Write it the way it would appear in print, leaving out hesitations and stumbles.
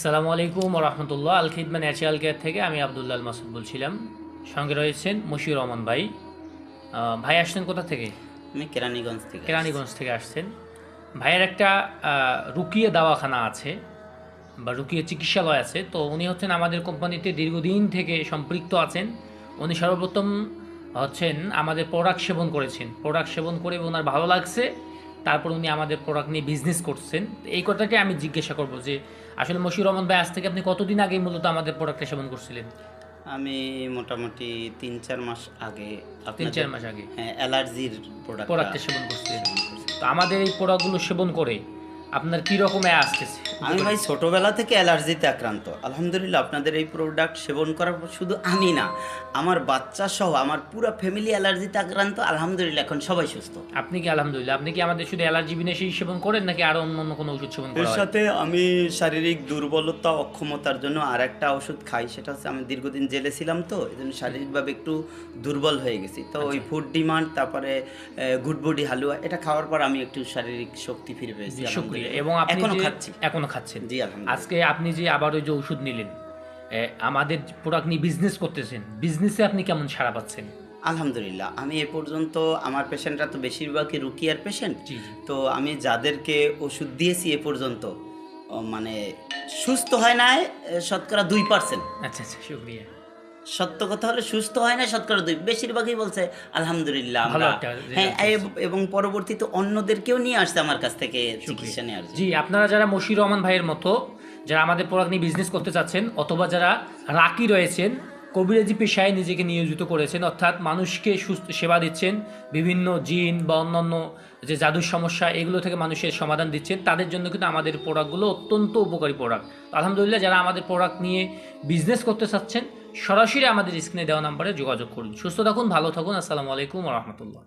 আসসালামু আলাইকুম রহমতুল্লাহ। আল Khidma natural care থেকে আমি আবদুল্লাহ মাসুদ বলছিলাম। সঙ্গে রয়েছেন মশিউর রহমান ভাই। ভাই আসছেন কোথা থেকে? আমি কেরানীগঞ্জ থেকে আসছি। কেরানীগঞ্জ থেকে আসছেন। ভাইয়ের একটা রুকিয়ে দাওয়াখানা আছে বা রুকিয়ে চিকিৎসালয় আছে, তো উনি হচ্ছেন আমাদের কোম্পানিতে দীর্ঘদিন থেকে সম্পৃক্ত আছেন। উনি সর্বপ্রথম হচ্ছেন আমাদের প্রোডাক্ট সেবন করেছেন, প্রোডাক্ট সেবন করে ওনার ভালো লাগছে, তারপর উনি আমাদের প্রোডাক্ট নিয়ে বিজনেস করছেন। তো এই কথাটি আমি জিজ্ঞাসা করব যে আসলে মশিউর রহমান ভাই, আজ থেকে আপনি কতদিন আগে মূলত আমাদের প্রোডাক্টটা সেবন করছিলেন? আমি মোটামুটি ৩-৪ মাস আগে ৩-৪ মাস আগে হ্যাঁ অ্যালার্জির প্রোডাক্টটা সেবন করছিলেন। তো আমাদের এই প্রোডাক্টগুলো সেবন করে আপনার কী রকম আসতেছে? আমি ভাই ছোটোবেলা থেকে অ্যালার্জিতে আক্রান্ত। আলহামদুলিল্লাহ আপনাদের এই প্রোডাক্ট সেবন করার পর শুধু আমি না, আমার বাচ্চা সহ আমার পুরো ফ্যামিলি অ্যালার্জিতে আক্রান্ত। আলহামদুলিল্লাহ এখন সবাই সুস্থ। আপনি কি আলহামদুলিল্লাহ, আপনি কি আমাদের শুধু অ্যালার্জি বিনাশী সেবন করেন নাকি আরও অন্য অন্য কোনো ওষুধ সেবন এর করেন? সাথে আমি শারীরিক দুর্বলতা অক্ষমতার জন্য আর একটা ওষুধ খাই, সেটা হচ্ছে আমি দীর্ঘদিন জেলে ছিলাম, তো এই জন্য শারীরিকভাবে একটু দুর্বল হয়ে গেছি। তো ওই ফুড ডিমান্ড, তারপরে গুড বডি হালুয়া, এটা খাওয়ার পর আমি একটু শারীরিক শক্তি ফিরে পেয়েছি। শুকরিয়া। এবং আপনি এখনো যে খাচ্ছি। এখনো খাচ্ছেন? জি আলহামদুলিল্লাহ। আজকে আপনি যে আবার ওই যে ওষুধ নিলেন, আমাদের প্রোডাক্ট নিয়ে বিজনেস করতেছেন, বিজনেসে আপনি কেমন সাড়া পাচ্ছেন? আলহামদুলিল্লাহ আমি এ পর্যন্ত, আমার পেশেন্টরা তো বেশিরভাগই রুকিয়ার পেশেন্ট। জি জি। তো আমি যাদেরকে ওষুধ দিয়েছি এ পর্যন্ত মানে সুস্থ হয় না শতকরা 2%। আচ্ছা আচ্ছা, শুক্রিয়া। সত্য কথা হলে সুস্থ হয় না শতকরা 2, বেশিরভাগই বলছে আলহামদুলিল্লাহ ভালো আমরা। একটা হ্যাঁ result পেয়েছি। এবং পরবর্তীতে অন্যদেরকেও নিয়ে আসছে আমার কাছ থেকে শুকরিয়া। চিকিৎসা নেওয়ার জন্য। জি, আপনারা যারা মশিউর রহমান ভাইয়ের মতো যারা আমাদের প্রোডাক্ট নিয়ে বিজনেস করতে চাচ্ছেন, অথবা যারা রাকি রয়েছেন, কবিরাজি পেশায় নিজেকে নিয়োজিত করেছেন, অর্থাৎ মানুষকে সুস্থ সেবা দিচ্ছেন, বিভিন্ন জিন বা অন্যান্য যে জাদুর সমস্যা এগুলো থেকে মানুষের সমাধান দিচ্ছেন, তাদের জন্য কিন্তু আমাদের প্রোডাক্টগুলো অত্যন্ত উপকারী প্রোডাক্ট। আলহামদুলিল্লাহ, যারা আমাদের প্রোডাক্ট নিয়ে বিজনেস করতে চাচ্ছেন সরাসরি আমাদের স্ক্রিনে দেওয়া নাম্বারে যোগাযোগ করুন। সুস্থ থাকুন, ভালো থাকুন। আসসালামু আলাইকুম রহমতুল্লাহ।